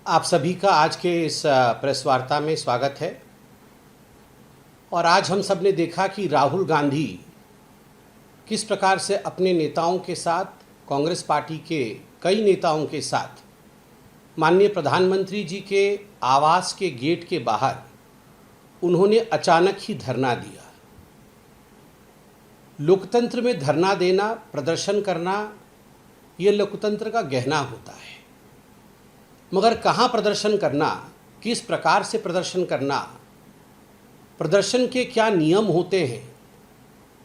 आप सभी का आज के इस प्रेस वार्ता में स्वागत है। और आज हम सब ने देखा कि राहुल गांधी किस प्रकार से अपने नेताओं के साथ, कांग्रेस पार्टी के कई नेताओं के साथ माननीय प्रधानमंत्री जी के आवास के गेट के बाहर उन्होंने अचानक ही धरना दिया। लोकतंत्र में धरना देना, प्रदर्शन करना, ये लोकतंत्र का गहना होता है। मगर कहाँ प्रदर्शन करना, किस प्रकार से प्रदर्शन करना, प्रदर्शन के क्या नियम होते हैं,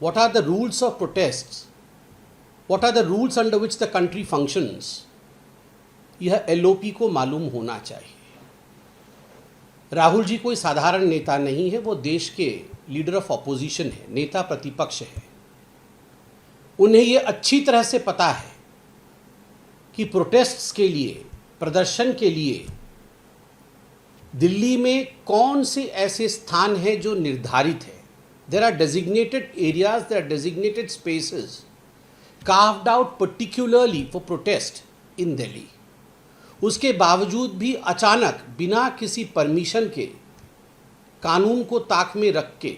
what are the rules of protest, what are the rules under which the country functions, यह एलओपी को मालूम होना चाहिए। राहुल जी कोई साधारण नेता नहीं है, वो देश के लीडर ऑफ ऑपोजिशन है, नेता प्रतिपक्ष है। उन्हें ये अच्छी तरह से पता है कि प्रोटेस्ट्स के लिए, प्रदर्शन के लिए दिल्ली में कौन से ऐसे स्थान हैं जो निर्धारित है। There are designated areas, there are designated spaces carved out particularly for protest in Delhi. उसके बावजूद भी अचानक बिना किसी परमिशन के, कानून को ताक में रख के,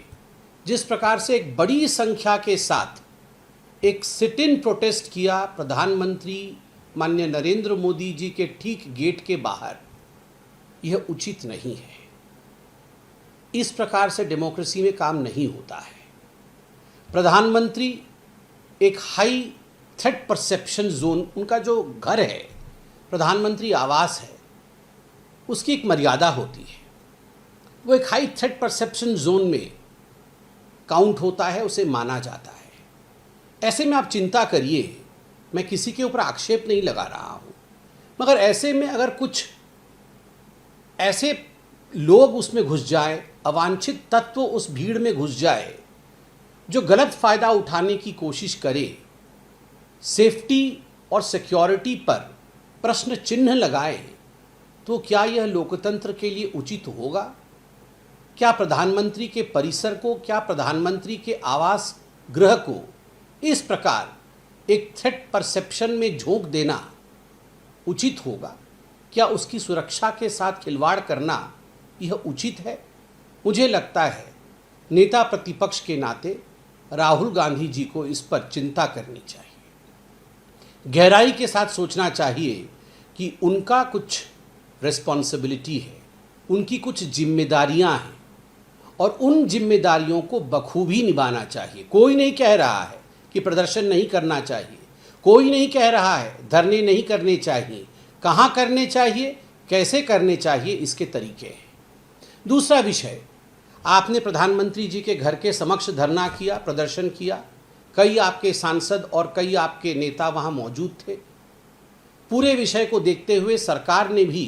जिस प्रकार से एक बड़ी संख्या के साथ एक सिट इन प्रोटेस्ट किया प्रधानमंत्री माननीय नरेंद्र मोदी जी के ठीक गेट के बाहर, यह उचित नहीं है। इस प्रकार से डेमोक्रेसी में काम नहीं होता है। प्रधानमंत्री एक हाई थ्रेट परसेप्शन जोन, उनका जो घर है, प्रधानमंत्री आवास है, उसकी एक मर्यादा होती है। वो एक हाई थ्रेट परसेप्शन जोन में काउंट होता है, उसे माना जाता है। ऐसे में आप चिंता करिए, मैं किसी के ऊपर आक्षेप नहीं लगा रहा हूँ, मगर ऐसे में अगर कुछ ऐसे लोग उसमें घुस जाए, अवांछित तत्व उस भीड़ में घुस जाए जो गलत फ़ायदा उठाने की कोशिश करे, सेफ्टी और सिक्योरिटी पर प्रश्न चिन्ह लगाए, तो क्या यह लोकतंत्र के लिए उचित होगा? क्या प्रधानमंत्री के परिसर को, क्या प्रधानमंत्री के आवास गृह को इस प्रकार एक थ्रेट परसेप्शन में झोंक देना उचित होगा? क्या उसकी सुरक्षा के साथ खिलवाड़ करना यह उचित है? मुझे लगता है नेता प्रतिपक्ष के नाते राहुल गांधी जी को इस पर चिंता करनी चाहिए, गहराई के साथ सोचना चाहिए कि उनका कुछ रिस्पॉन्सिबिलिटी है, उनकी कुछ जिम्मेदारियां हैं और उन जिम्मेदारियों को बखूबी निभाना चाहिए। कोई नहीं कह रहा है कि प्रदर्शन नहीं करना चाहिए, कोई नहीं कह रहा है धरने नहीं करने चाहिए, कहाँ करने चाहिए, कैसे करने चाहिए, इसके तरीके हैं। दूसरा विषय, आपने प्रधानमंत्री जी के घर के समक्ष धरना किया, प्रदर्शन किया, कई आपके सांसद और कई आपके नेता वहाँ मौजूद थे। पूरे विषय को देखते हुए सरकार ने भी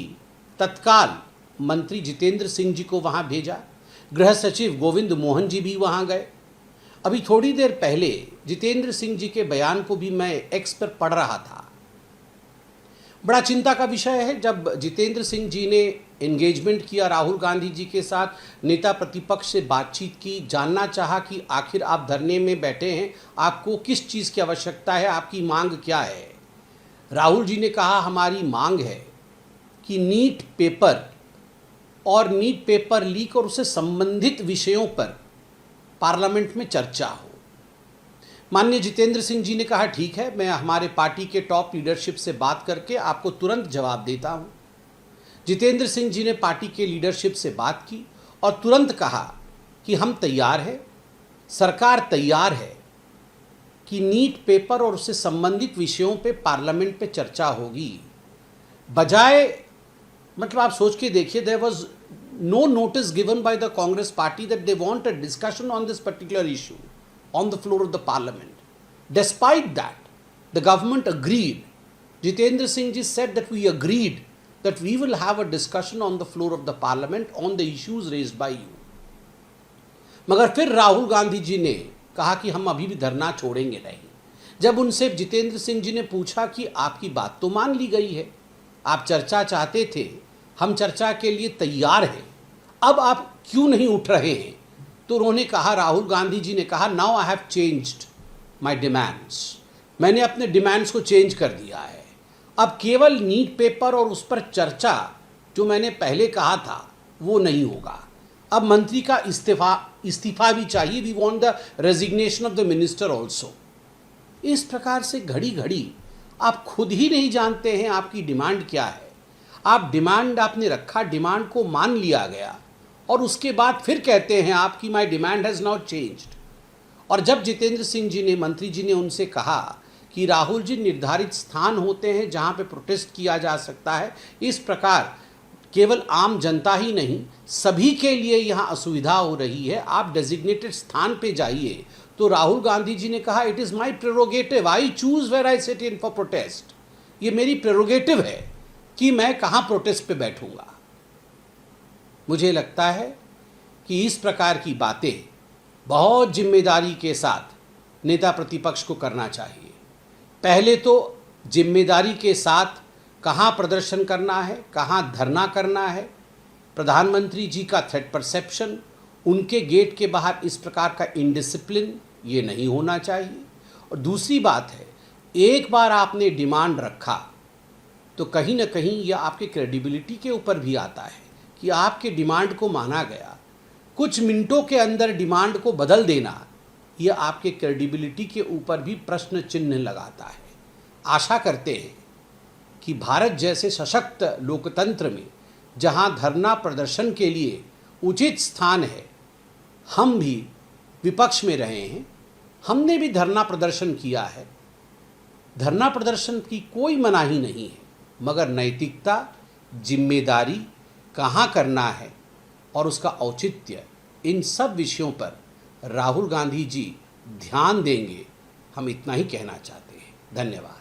तत्काल मंत्री जितेंद्र सिंह जी को वहाँ भेजा, गृह सचिव गोविंद मोहन जी भी वहाँ गए। अभी थोड़ी देर पहले जितेंद्र सिंह जी के बयान को भी मैं एक्स पर पढ़ रहा था। बड़ा चिंता का विषय है, जब जितेंद्र सिंह जी ने एंगेजमेंट किया राहुल गांधी जी के साथ, नेता प्रतिपक्ष से बातचीत की, जानना चाहा कि आखिर आप धरने में बैठे हैं, आपको किस चीज़ की आवश्यकता है, आपकी मांग क्या है। राहुल जी ने कहा हमारी मांग है कि नीट पेपर और नीट पेपर लीक और उससे संबंधित विषयों पर पार्लियामेंट में चर्चा हो। माननीय जितेंद्र सिंह जी ने कहा ठीक है, मैं हमारे पार्टी के टॉप लीडरशिप से बात करके आपको तुरंत जवाब देता हूं। जितेंद्र सिंह जी ने पार्टी के लीडरशिप से बात की और तुरंत कहा कि हम तैयार हैं, सरकार तैयार है कि नीट पेपर और उससे संबंधित विषयों पे पार्लियामेंट पे चर्चा होगी। बजाय, मतलब आप सोच के देखिए, there was no notice given by the Congress party that they want a discussion on this particular issue on the floor of the parliament. Despite that, the government agreed. Jitendra Singh ji said that we agreed that we will have a discussion on the floor of the parliament on the issues raised by you. मगर फिर राहुल गांधी जी ने कहा कि हम अभी भी धरना छोड़ेंगे नहीं। जब उनसे जितेंद्र सिंह जी ने पूछा कि आपकी बात तो मान ली गई है, आप चर्चा चाहते थे, हम चर्चा के लिए तैयार हैं, अब आप क्यों नहीं उठ रहे हैं? तो उन्होंने कहा, राहुल गांधी जी ने कहा, now I have changed my demands, मैंने अपने डिमांड्स को चेंज कर दिया है। अब केवल नीट पेपर और उस पर चर्चा जो मैंने पहले कहा था वो नहीं होगा। अब मंत्री का इस्तीफा भी चाहिए। We want the resignation of the minister also. इस प्रकार से घड़ी घड़ी आप खुद ही नहीं जानते हैं आपकी डिमांड क्या है। आप डिमांड आपने रखा, डिमांड को मान लिया गया और उसके बाद फिर कहते हैं आपकी my demand has not changed. और जब जितेंद्र सिंह जी ने, मंत्री जी ने उनसे कहा कि राहुल जी निर्धारित स्थान होते हैं जहां पे प्रोटेस्ट किया जा सकता है, इस प्रकार केवल आम जनता ही नहीं सभी के लिए यहाँ असुविधा हो रही है, आप डेजिग्नेटेड स्थान पे जाइए। तो राहुल गांधी जी ने कहा it is my prerogative, I choose where I sit in for protest. ये मेरी प्रेरोगेटिव है कि मैं कहाँ प्रोटेस्ट पे बैठूंगा। मुझे लगता है कि इस प्रकार की बातें बहुत जिम्मेदारी के साथ नेता प्रतिपक्ष को करना चाहिए। पहले तो जिम्मेदारी के साथ कहाँ प्रदर्शन करना है, कहाँ धरना करना है, प्रधानमंत्री जी का थ्रेट परसेप्शन, उनके गेट के बाहर इस प्रकार का इनडिसिप्लिन, ये नहीं होना चाहिए। और दूसरी बात है, एक बार आपने डिमांड रखा तो कहीं ना कहीं यह आपके क्रेडिबिलिटी के ऊपर भी आता है कि आपके डिमांड को माना गया। कुछ मिनटों के अंदर डिमांड को बदल देना, यह आपके क्रेडिबिलिटी के ऊपर भी प्रश्न चिन्ह लगाता है। आशा करते हैं कि भारत जैसे सशक्त लोकतंत्र में जहां धरना प्रदर्शन के लिए उचित स्थान है, हम भी विपक्ष में रहे हैं, हमने भी धरना प्रदर्शन किया है। धरना प्रदर्शन की कोई मनाही नहीं है, मगर नैतिकता, जिम्मेदारी, कहाँ करना है और उसका औचित्य, इन सब विषयों पर राहुल गांधी जी ध्यान देंगे, हम इतना ही कहना चाहते हैं। धन्यवाद।